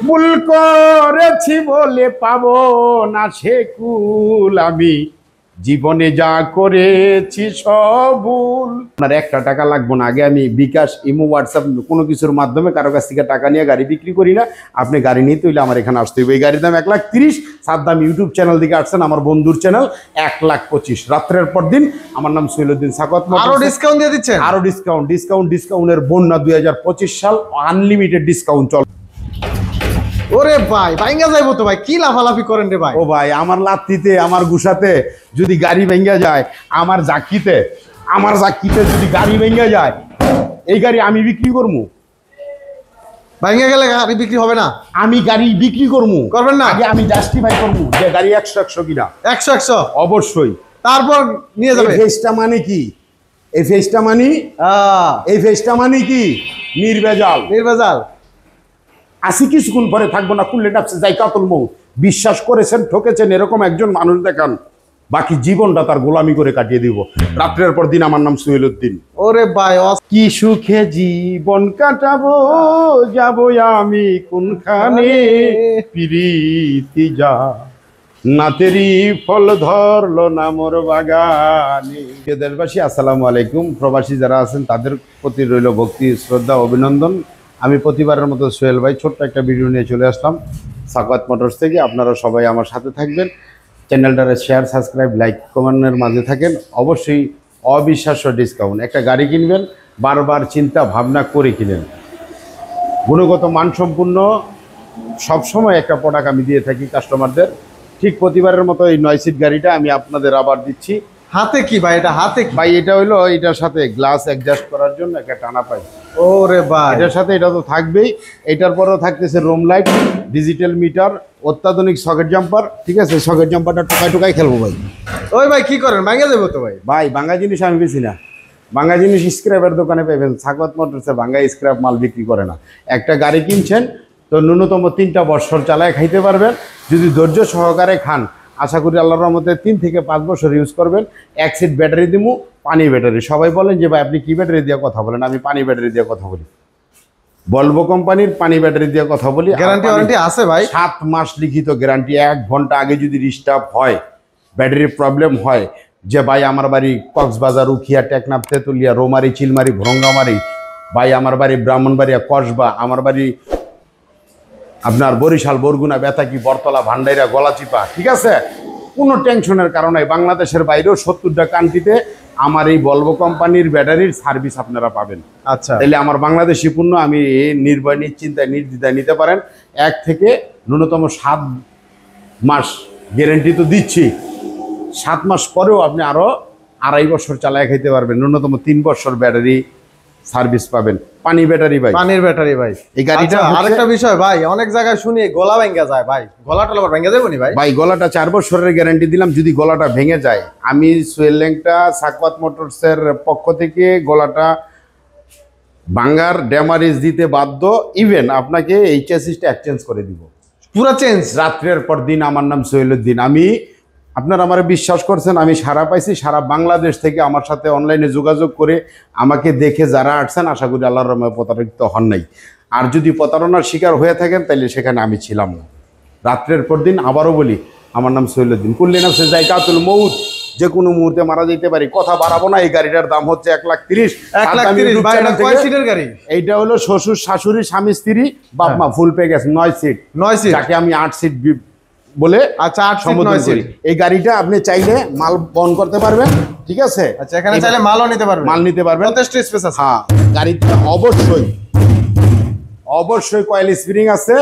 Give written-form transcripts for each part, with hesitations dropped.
ভুল করেছি বলে পাবো না সে কুল, আমি জীবনে যা করেছি সব ভুল। আপনার একটা টাকা লাগবে না। আগে আমি বিকাশ, ইমো, হোয়াটসঅ্যাপ কোনো কিছুর মাধ্যমে কারো কাছ থেকে টাকা নিয়ে গাড়ি বিক্রি করি না। আপনি গাড়ি নিতে হইলে আমার এখানে আসতে হবে। এই গাড়ির দাম 1,30,000। সাদ্দাম ইউটিউব চ্যানেল থেকে আসছেন, আমার বন্ধুর চ্যানেল, 1,25,000। রাত্রের পর দিন। আমার নাম সৈয়দুদ্দিন সাখাওয়াত। আরো ডিসকাউন্ট দিয়ে দিচ্ছেন? আরো ডিসকাউন্টের বন্যা 2025 সাল, আনলিমিটেড ডিসকাউন্ট চল। ওরে ভাই ভাঙ্গা যাইবো তো ভাই, কি লাফালাফি করেন রে ভাই? ও ভাই, আমার লাত্তিতে, আমার গুসাতে যদি গাড়ি ভেঙে যায়, আমার জাকিতে যদি গাড়ি ভেঙে যায়, এই গাড়ি আমি বিক্রি করবো। ভাঙ্গা গেলে গাড়ি বিক্রি হবে না? আমি গাড়ি বিক্রি করবো। করবেন না? আগে আমি জাস্টিফাই করবো যে গাড়ি 100 কিনা। 100 অবশ্যই। তারপর নিয়ে যাবে। এই ফেসটা মানে কি? এই ফেসটা মানে কি? নির্ভেজাল। আসি কিছুক্ষণ পরে থাকবো না, কুল্লে ডাবছে যাই কাতল মৌ। বিশ্বাস করেছেন, ঠকেছেন, এরকম একজন মানুষ দেখান, বাকি জীবনটা তার গোলামি করে কাটিয়ে দিব। রাত্রের পর দিন। আমার নাম সৈয়দুদ্দিন। ওরে ভাই, কি সুখে জীবন কাটাবো, যাবো আমি কোনখানে, প্রীতি যা নাতেরি ফল ধরলো না মোর বাগানে। দেশবাসী, আসসালামু আলাইকুম। প্রবাসী যারা আছেন তাদের প্রতি রইল ভক্তি, শ্রদ্ধা, অভিনন্দন। আমি প্রতিবারের মতো সোহেল ভাই ছোট্ট একটা ভিডিও নিয়ে চলে আসলাম সাখাওয়াত মোটরস থেকে। আপনারা সবাই আমার সাথে থাকবেন। চ্যানেলটারে শেয়ার, সাবস্ক্রাইব, লাইক, কমেন্টের মাঝে থাকেন। অবশ্যই অবিশ্বাস্য ডিসকাউন্ট। একটা গাড়ি কিনবেন, বারবার চিন্তা ভাবনা করে কিনেন। গুণগত মানসম্পন্ন সবসময় একটা প্রোডাক্ট আমি দিয়ে থাকি কাস্টমারদের। ঠিক প্রতিবারের মতো এই 9 সিট গাড়িটা আমি আপনাদের আবার দিচ্ছি। হাতে কি ভাই? এটা হাতে কি ভাই? এটা হইলো এটার সাথে গ্লাস অ্যাডজাস্ট করার জন্য একটা টানা পাই। ওরে ভাই, এটার সাথে এটা তো থাকবেই। এটার পরেও থাকতেছে রুম লাইট, ডিজিটাল মিটার, অত্যাধুনিক সকেট জাম্পার। ঠিক আছে, সকেট জাম্পারটা টোকাই খেলবো ভাই। ওই ভাই কি করেন? ভাঙ্গা যাবো তো ভাই। ভাই ভাঙ্গা জিনিস আমি বেশি না। ভাঙ্গা জিনিস স্ক্র্যাপের দোকানে পাবেন। সাখাওয়াত মোটরসে ভাঙ্গা স্ক্র্যাপ মাল বিক্রি করে না। একটা গাড়ি কিনছেন তো ন্যূনতম 3টা বছর চালায় খাইতে পারবেন। যদি ধৈর্য সহকারে খান, আশা করি আল্লাহর রহমতে 3 থেকে 5 বছর ইউজ করবেন। 1 সিট ব্যাটারি দিমু, পানি ব্যাটারি। সবাই বলেন যে ভাই আপনি কি ব্যাটারি দিয়ে কথা বলেন? আমি পানি ব্যাটারি দিয়ে কথা বলি। ভলভো কোম্পানির পানি ব্যাটারি দিয়ে কথা বলি। গ্যারান্টি ওয়ারেন্টি আছে ভাই? 7 মাস লিখিত গ্যারান্টি। 1 ঘন্টা আগে যদি ডিস্টার্ব হয়, ব্যাটারির প্রবলেম হয়, যে ভাই আমার বাড়ি কক্সবাজার, উখিয়া, টেকনাফ, তেতুলিয়া, রোমারি, চিলমারি, ভ্রঙ্গামারি, ভাই আমার বাড়ি ব্রাহ্মণবাড়িয়া, কসবা, আমার বাড়ি আপনার বরিশাল, বরগুনা, বেতাকি, বরতলা, ভান্ডাইরা, গলাচিপা, ঠিক আছে, কোনো টেনশনের কারণে বাংলাদেশের বাইরেও 70টা কান্ট্রিতে আমার এই ভলভো কোম্পানির ব্যাটারির সার্ভিস আপনারা পাবেন। আচ্ছা, তাহলে আমার বাংলাদেশি পণ্য আমি নির্ভয়, নিশ্চিন্তায়, নির্দ্বিধায় নিতে পারেন। 1 থেকে ন্যূনতম 7 মাস গ্যারেন্টি তো দিচ্ছি। 7 মাস পরেও আপনি আরও 2.5 বছর চালায় খাইতে পারবেন। ন্যূনতম 3 বছর ব্যাটারি সার্ভিস পাবেন। পানি ব্যাটারি ভাই, পানির ব্যাটারি ভাই। এই গাড়িটা আরেকটা বিষয় ভাই, অনেক জায়গায় শুনি গলা ভেঙে যায় ভাই। গলাটা আবার ভেঙে যাবে নি ভাই? ভাই গলাটা 4 বছরের গ্যারান্টি দিলাম। যদি গলাটা ভেঙে যায়, আমি সোহেল ল্যাংটা সাখাওয়াত মোটরসের পক্ষ থেকে গলাটা ভাঙার ড্যামারেজ দিতে বাধ্য। ইভেন আপনাকে এই চ্যাসিসটা এক্সচেঞ্জ করে দিব, পুরো চেঞ্জ। রাত্রের পর দিন। আমার নাম সৈয়দুদ্দিন। আপনারা আমার বিশ্বাস করছেন, আমি সারা পাইছি। সারা বাংলাদেশ থেকে আমার সাথে অনলাইনে যোগাযোগ করে আমাকে দেখে যারা আসছেন, আশা করি আল্লাহর রহমতে প্রতারিত হন নাই। আর যদি প্রতারণার শিকার হয়ে থাকেন, তাহলে সেখানে আমি ছিলাম না। রাত্রের পর দিন আবারও বলি, আমার নাম সৈয়দুদ্দিন। কুল্লে নাফসে যায়কাতুল মউত, যে কোনো মুহূর্তে মারা যেতে পারি। কথা বাড়াবো না। এই গাড়িটার দাম হচ্ছে 1,30,000। 1,30,000 ভাই। এটা কয় সিটের গাড়ি? এইটা হলো শ্বশুর, শাশুড়ি, স্বামী, স্ত্রী, বাপ মা ফুল পেয়ে গেছে। 9 সিট। 9 সিট, যাকে আমি 8 সিট বলে। আচ্ছা, 8 সিট 9 সিট। এই গাড়িটা আপনি চাইলে মাল বহন করতে পারবেন। ঠিক আছে, আচ্ছা, এখানে চাইলে মালও নিতে পারবেন। মাল নিতে পারবেন, যথেষ্ট স্পেস আছে। হ্যাঁ, গাড়িতে অবশ্যই কয়েল স্প্রিং আছে,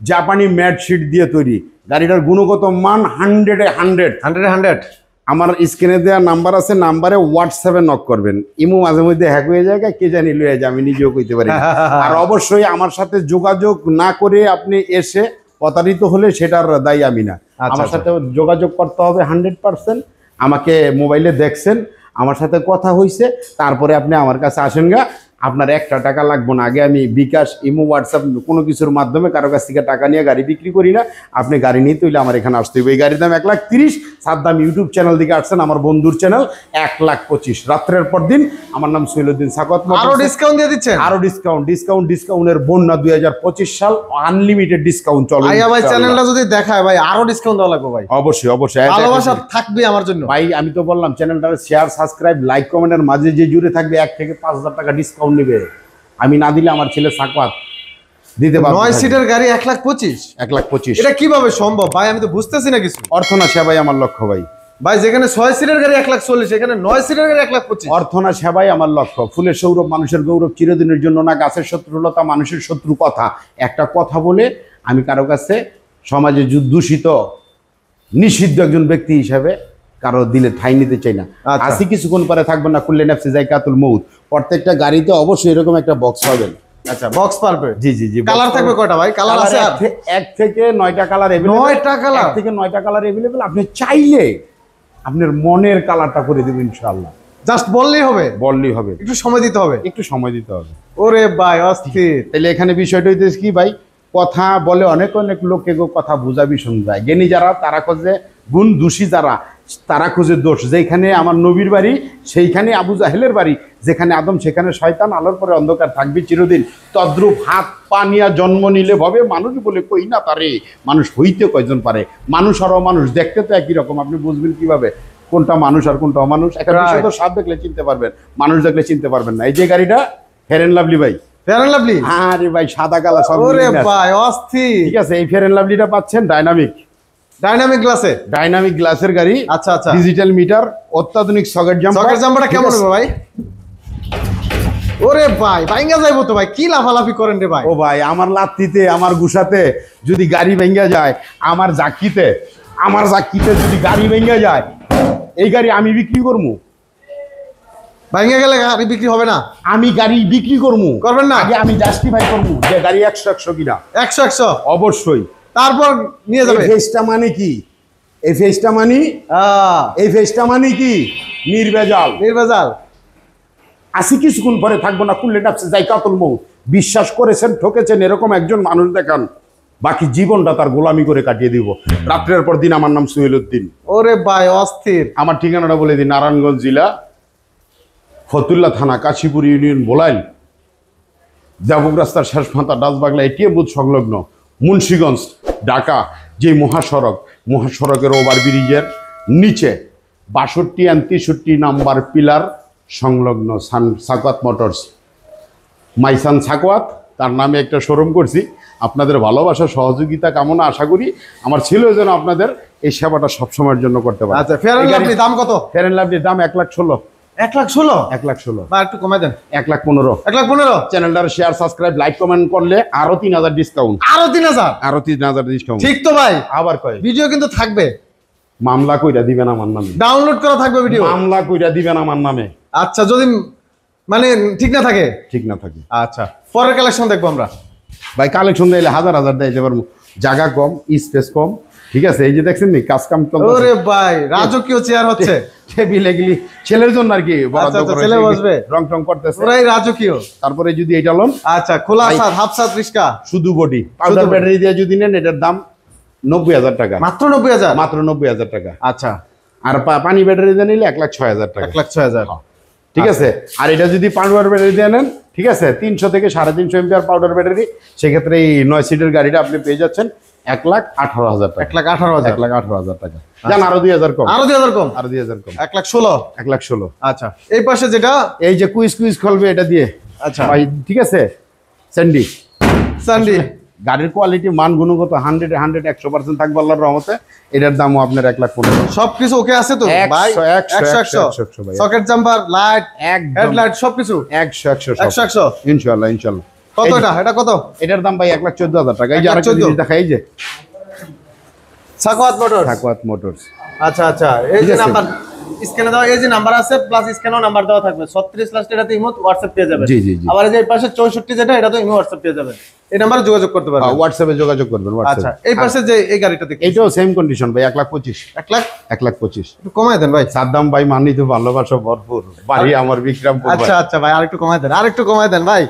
জাপানি ম্যাট শিট দিয়ে তৈরি। গাড়িটার গুণগত মান 100 আমার স্ক্রিনে দেওয়া নাম্বার আছে, নাম্বারে হোয়াটসঅ্যাপে নক করবেন। ইমো মাঝে মধ্যে হ্যাক হয়ে যায়, কে জানি লয়ে যায়, আমি নিজেও কইতে পারি। আর অবশ্যই আমার সাথে যোগাযোগ না করে আপনি এসে প্রতারিত হলে সেটার দায়ী আমি না। আমার সাথে যোগাযোগ করতে হবে 100%। আমাকে মোবাইলে দেখছেন, আমার সাথে কথা হয়েছে, তারপরে আপনি আমার কাছে আসেন গা। আপনার একটা টাকা লাগবে না। আগে আমি বিকাশ, ইমো, হোয়াটসঅ্যাপ কোনো কিছুর মাধ্যমে কারো কাছ থেকে টাকা নিয়ে গাড়ি বিক্রি করি না। আপনি গাড়ি নিতে হইলে আমার এখানে আসতে হবে। এই গাড়ির দাম 1,30,000। সাদ্দাম ইউটিউব চ্যানেল দিকে আসছেন, আমার বন্ধুর চ্যানেল, 1,25,000। রাত্রের পর দিন। আমার নাম সৈয়দুদ্দিন সাখাওয়াত। আরো ডিসকাউন্ট দিয়ে দিচ্ছেন? আরো ডিসকাউন্টের বন্যা। 2025 সাল আনলিমিটেড ডিসকাউন্ট চলে। ভাই ভাই চ্যানেলটা যদি দেখায় ভাই আরো ডিসকাউন্ট দেওয়া লাগবে ভাই। অবশ্যই ভালোবাসা থাকবে আমার জন্য ভাই। আমি তো বললাম চ্যানেলটার শেয়ার, সাবস্ক্রাইব, লাইক, কমেন্টের মাঝে যে জুড়ে থাকবে 1 থেকে 5,000 টাকা ডিসকাউন্ট নেবে। আমি না দিলে আমার ছেলে সাখাওয়াত দিতে পারবে। 9 সিটের গাড়ি 1,25,000। 1,25,000 এটা কিভাবে সম্ভব ভাই? আমি তো বুঝতেছি না কিছু। অর্থ না সেবাই আমার লক্ষ্য ভাই। ভাই যেখানে 6 সিটের গাড়ি 1,40,000, এখানে 9 সিটের গাড়ি 1,25,000। অর্থ না সেবাই আমার লক্ষ্য। ফুলের সৌরভ মানুষের গৌরব, চিরদিনের জন্য না। গাছের শত্রুলতা মানুষের শত্রু। কথা একটা কথা বলে আমি কারো কাছে সমাজে দূষিত নিষিদ্ধ একজন ব্যক্তি হিসাবে কারো দিলে ঠাঁই নিতে চাই না। আচ্ছা। আসি কিছুক্ষণ পরে থাকবেন না, খুললে নাফসি যায়কাতুল মউত। প্রত্যেকটা গাড়িতে অবশ্যই এরকম একটা বক্স পাবেন। আচ্ছা, বক্স পারবে। জি। কালার থাকবে কয়টা ভাই? কালার আছে 1 থেকে 9টা কালার। 9টা কালার? 1 থেকে 9টা কালার अवेलेबल। আপনি চাইলে আপনার মনের কালারটা করে দেব ইনশাআল্লাহ। জাস্ট বললেই হবে? বললেই হবে। একটু সময় দিতে হবে? একটু সময় দিতে হবে। ওরে ভাই অস্থির। তাহলে এখানে বিষয়টা হইতেছে কি ভাই, কথা বলে অনেক লোকে কথা বুঝা ভীষণ যায়। জ্ঞানী যারা তারা খোঁজে গুণ, দোষী যারা তারা খুঁজে দোষ। যেখানে আমার নবীর বাড়ি সেইখানে আবু জাহেলের বাড়ি, যেখানে আদম সেখানে শয়তান, আলোর পরে অন্ধকার থাকবে চিরদিন। তদ্রূপ হাত পা নিয়া জন্ম নিলে ভবে মানুষ বলে কই না তারে। মানুষ হইতে কয়জন পারে? মানুষ আর অমানুষ দেখতে তো একই রকম। আপনি বুঝবেন কিভাবে কোনটা মানুষ আর কোনটা অমানুষ? একটা বিষয় তো সাপ দেখলে চিনতে পারবেন, মানুষ দেখলে চিনতে পারবেন না। এই যে গাড়িটা ফেয়ার এন্ড লাভলি ভাই। Fair and Lovely? আরে ভাই সাদা কালা সব। ওরে ভাই অস্থির। ঠিক আছে, এই ফেয়ার এন্ড লাভলিটা পাচ্ছেন ডাইনামিক গ্লাসে। ডাইনামিক গ্লাসের গাড়ি। আচ্ছা। ডিজিটাল মিটার, অত্যাধুনিক সকেট জাম্পার। সকেট জাম্পারটা কেমন হবে ভাই? ওরে ভাই ভাঙ্গা যাইবো তো ভাই। কি লাফালাফি করেন রে ভাই? ও ভাই, আমার লাত্তিতে, আমার গুসাতে যদি গাড়ি ভেঙ্গা যায়, আমার জাকিতে যদি গাড়ি ভেঙ্গা যায়, এই গাড়ি আমি বিক্রি করবো। ভাঙ্গা গেলে গাড়ি বিক্রি হবে না? আমি গাড়ি বিক্রি করবো। করবেন না? আগে আমি জাস্টিফাই করবো যে গাড়ি 100 কিনা। 100 অবশ্যই। তারপর নিয়ে যাবে। এই ফেসটা মানে কি? এই ফেসটা মানে কি? নির্ভেজাল। আসি কিছুক্ষণ পরে থাকবো না, খুললে নাফসি যায়কাতুল মউত। বিশ্বাস করেছেন, ঠকেছেন, এরকম একজন মানুষ দেখান, বাকি জীবনটা তার গোলামি করে কাটিয়ে দিব। রাত্রের পর দিন। আমার নাম সৈয়দুদ্দিন। ওরে ভাই অস্থির। আমার ঠিকানাটা বলে দিই, নারায়ণগঞ্জ জেলা, ফতুল্লা থানা, কাশীপুর ইউনিয়ন, বোলাইল, দেবক রাস্তার শেষ মাথা, ডাচবাংলা এটিএম বুথ সংলগ্ন, মুন্সিগঞ্জ, ঢাকা। যে মহাসড়কের ওভারব্রিজের নিচে 62 and 63 নাম্বার পিলার সংলগ্ন সাখাওয়াত মোটরস। মাইসান সাখাওয়াত, তার নামে একটা শোরুম করছি। আপনাদের ভালোবাসা, সহযোগিতা কামনা আশা করি আমার ছিল যেন আপনাদের এই সেবাটা সবসময়ের জন্য করতে পারে। আচ্ছা, ফেয়ার এন্ড লাভলি দাম কত? ফেয়ার এন্ড লাভলির দাম 1,16,000। 1,16,000? 1,16,000 বা একটু কমাই দেন। 1,15,000। 1,15,000? চ্যানেলটার শেয়ার, সাবস্ক্রাইব, লাইক, কমেন্ট করলে আরো 3,000 ডিসকাউন্ট। আরো 3,000? আরো 3,000 ডিসকাউন্ট। ঠিক তো ভাই? আবার কয় ভিডিও কিন্তু থাকবে। মামলা কইরা দিবেন আমার নামে। ডাউনলোড করা থাকবে ভিডিও। মামলা কইরা দিবেন আমার নামে। আচ্ছা, যদি মানে ঠিক না থাকে? ঠিক না থাকে। আচ্ছা, পরের কালেকশন দেখবো আমরা ভাই। কালেকশন দিলে হাজার দিতে পারবো। জায়গা কম, স্পেস কম। ঠিক আছে, এই যে দেখছেন নি কাজ কাম কম। ওরে ভাই রাজকীয় চেয়ার হচ্ছে। টেবিল এগুলি ছেলের জন্য আর কি, ছেলে বসবে, রং টং করতেছে, পুরাই রাজকীয়। তারপরে যদি এটা লন, আচ্ছা, খোলা সাত, হাফ সাত রিস্কা, শুধু বডি, পাউডার ব্যাটারি দিয়ে যদি নেন, এটার দাম 90,000 টাকা। মাত্র 90,000? মাত্র 90,000 টাকা। আচ্ছা। আর পানি ব্যাটারি দিয়ে নিলে 1,06,000 টাকা। 1,06,000। ঠিক আছে। আর এটা যদি পাউডার ব্যাটারি দিয়ে নেন, ঠিক আছে, 300 থেকে 350 এমপিআর পাউডার ব্যাটারি, সেক্ষেত্রে এই 9 সিটের গাড়িটা আপনি পেয়ে যাচ্ছেন 1,18,000 টাকা। 1,18,000? 1,18,000 টাকা। জান আরো 2,000 কম। আরো 2,000 কম? আরো 2,000 কম। 1,16,000? 1,16,000। আচ্ছা, এই পাশে যেটা, এই যে কুইজ খুলবে এটা দিয়ে। আচ্ছা ভাই, ঠিক আছে। স্যান্ডি গাড়ির কোয়ালিটি, মান, গুণগত 100% থাকবে আল্লাহর রহমতে। এটার দামও আপনার 1,15,000। সবকিছু ওকে আছে তো ভাই? 100 সকেট জাম্পার, লাইট, হেডলাইট সবকিছু 100 ইনশাআল্লাহ। কত এটা কত? এটার দাম ভাই 1,14,000 টাকা। এই যে আরেকটা জিনিস দেখা, এই যে সাখাওয়াত মোটরস। মোটরস। আচ্ছা, এই যে নাম্বার স্ক্যানে দেওয়া এই যে নাম্বার আছে প্লাস স্ক্যানেও নাম্বার দেওয়া থাকবে 36 লাস্ট এটাতে ইমো হোয়াটসঅ্যাপ পেয়ে যাবেন। জি জি জি। আবার এই যে এই পাশে 64 যেটা এটা তো ইমো হোয়াটসঅ্যাপ পেয়ে যাবেন, এই নাম্বারে যোগাযোগ করতে পারবেন। হোয়াটসঅ্যাপে যোগাযোগ করবেন। আচ্ছা হোয়াটসঅ্যাপ এই পাশে যে এই গাড়িটা দেখি এটাও সেম কন্ডিশন ভাই, 1,25,000। 1,25,000 1,25,000 একটু কমায় দেন ভাই। সাদ্দাম ভাই মানি তো ভালোবাসা ভরপুর, বাড়ি আমার বিক্রমপুর ভাই। আচ্ছা আচ্ছা ভাই আরেকটু কমায় দেন, আরেকটু কমায় দেন ভাই।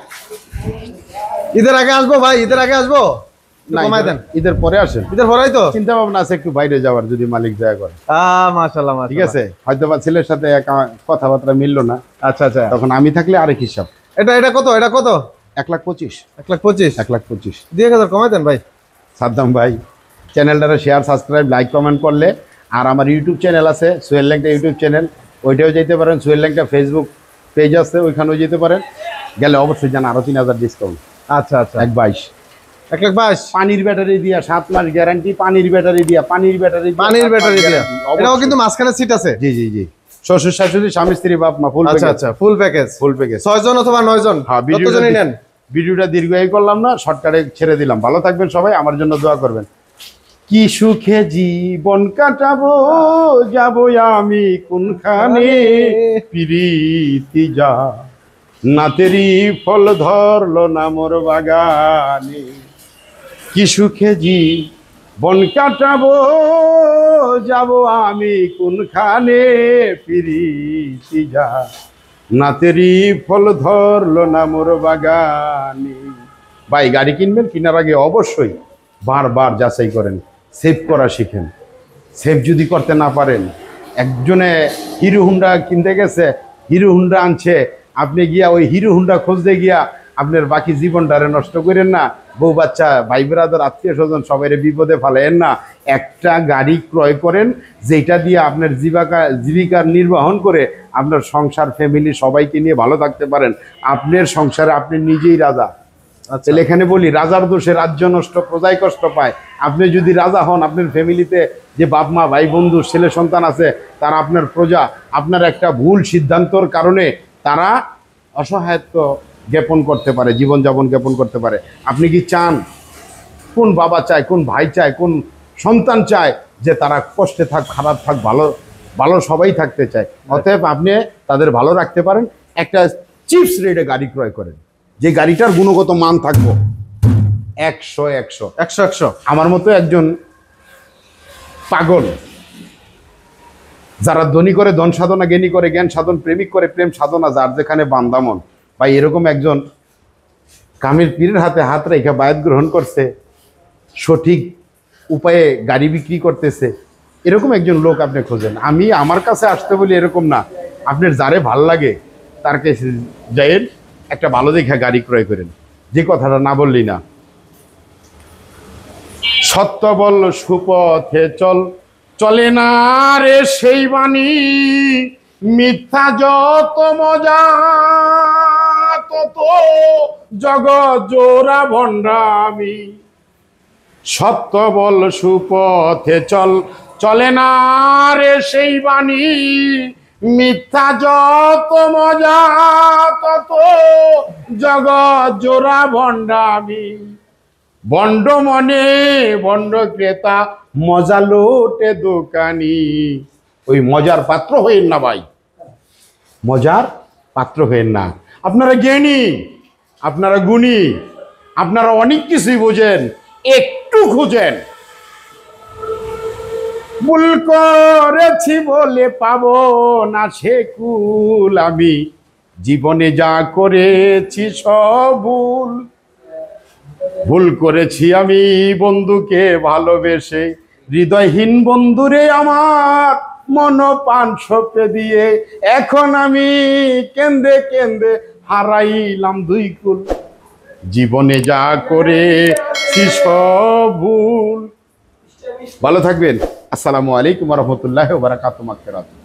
ঈদের আগে আসবো ভাই, ঈদের আগে আসবো, না, কমায় দেন। ঈদের পরে আসেন। ঈদের পরেই তো চিন্তা ভাবনা আছে একটু বাইরে যাওয়ার, যদি মালিক দয়া করে। মাশাআল্লাহ ঠিক মাশাআল্লাহ। আছে, হয়তো বা ছেলের সাথে কথাবার্তা মিললো না, আচ্ছা আচ্ছা তখন আমি থাকলে আরেক হিসাব। এটা কত, এটা কত? 1,25,000। 1,25,000 1,25,000। 2,000 কমায় দেন ভাই। সাদ্দাম ভাই চ্যানেলটারে শেয়ার, সাবস্ক্রাইব, লাইক, কমেন্ট করলে, আর আমার ইউটিউব চ্যানেল আছে সোহেল ল্যাংটা ইউটিউব চ্যানেল, ওইটাও যেতে পারেন। সোহেল ল্যাংটা ফেসবুক পেজ আছে, ওইখানেও যেতে পারেন। গেলে অবশ্যই জান আরো 3,000 ডিসকাউন্ট। আচ্ছা আচ্ছা 1,22,000। 1,22,000 পানির ব্যাটারি দিয়া 7 মাস গ্যারান্টি, পানির ব্যাটারি দিয়া, পানির ব্যাটারি দিয়া এটাও কিন্তু মাঝখানে সিট আছে। জি জি জি। শ্বশুর শাশুড়ি, স্বামী স্ত্রী, বাপ মা, ফুল আচ্ছা আচ্ছা ফুল প্যাকেজ। 6 জন অথবা 9 জন হ্যাঁ। যতজনই নেন। ভিডিওটা দীর্ঘায়ী করলাম না, শর্টকাটে ছেড়ে দিলাম। ভালো থাকবেন সবাই, আমার জন্য দোয়া করবেন। কি সুখে জীবন কাটাবো, যাবো আমি কোনখানে, প্রীতি যা নাতেরি ফল ধরলো না মোর বাগানে। কি সুখে জীবন কাটাবো, যাবো আমি কোনখানে, প্রীতি যা নাতেরি ফল ধরলো না মোর বাগানে। ভাই গাড়ি কিনবেন, কেনার আগে অবশ্যই বারবার যাচাই করেন, সেভ করা শিখেন। সেভ যদি করতে না পারেন, একজনে হিরো হুন্ডা কিনতে গেছে, হিরো হুন্ডা আনছে, আপনি গিয়া ওই হিরো হুন্ডা খুঁজতে গিয়া আপনার বাকি জীবনটারে নষ্ট করেন না। বউ বাচ্চা, ভাই ব্রাদার, আত্মীয় স্বজন সবাইরে বিপদে ফেলেন না। একটা গাড়ি ক্রয় করেন যেটা দিয়ে আপনার জীবিকার নির্বাহন করে আপনার সংসার, ফ্যামিলি সবাইকে নিয়ে ভালো থাকতে পারেন। আপনার সংসারে আপনি নিজেই রাজা। আচ্ছা, এখানে বলি রাজার দোষে রাজ্য নষ্ট, প্রজায় কষ্ট পায়। আপনি যদি রাজা হন, আপনার ফ্যামিলিতে যে বাপ মা, ভাই বন্ধু, ছেলে সন্তান আছে, তারা আপনার প্রজা। আপনার একটা ভুল সিদ্ধান্তর কারণে তারা অসহায়ত্ব জ্ঞাপন করতে পারে, জীবনযাপন জ্ঞাপন করতে পারে। আপনি কি চান, কোন বাবা চায়, কোন ভাই চায়, কোন সন্তান চায় যে তারা কষ্টে থাক, খারাপ থাক, ভালো ভালো সবাই থাকতে চায়। অতএব আপনি তাদের ভালো রাখতে পারেন, একটা চিপস রেটে গাড়ি ক্রয় করেন, যে গাড়িটার গুণগত মান থাকবো 100। আমার মতো একজন পাগল, যারা ধনী করে ধন সাধনা, জ্ঞানী করে জ্ঞান সাধন, প্রেমিক করে প্রেম সাধনা, যার যেখানে বান্দামন। ভাই এরকম একজন কামিল পীরের হাতে হাত রেখে বায়াত গ্রহণ করছে, সঠিক উপায়ে গাড়ি বিক্রি করতেছে, এরকম একজন লোক আপনি খোঁজেন। আমি আমার কাছে আসতে বলি এরকম না, আপনার যারে ভাল লাগে তার কাছে যাইয়েন, একটা ভালো দেখে গাড়ি ক্রয় করেন। যে কথাটা না বললি না, সত্য বল সুপথে চলে না রে সেই বাণী, মিথ্যা যত মজা তত জগৎ জোড়া ভণ্ডামি। সত্য বল সুপথে চলে না রে সেই বাণী, মিথ্যা যত মজা তত জগৎ জোড়া ভণ্ডামি। বন্ড মনে বন্ড ক্রেতা, মজা লোটে দোকানি। ওই মজার পাত্র হইেন না ভাই, মজার পাত্র হইেন না। আপনারা জ্ঞানী, আপনারা গুণী, আপনারা অনেক কিছুই বোঝেন, একটু খুঁজেন। ভুল করেছি বলে পাবো না সে কুল, আমি জীবনে যা করেছি সব ভুল করেছি আমি বন্ধুকে ভালোবেসে, হৃদয়হীন বন্ধুরে আমার মন পান সপে দিয়ে, এখন আমি কেন্দে কেন্দে হারাইলাম দুই কুল, জীবনে যা করেছি সব ভুল। ভালো থাকবেন। আসসালামু আলাইকুম ওয়া রাহমাতুল্লাহি ওয়া বারাকাতুহু।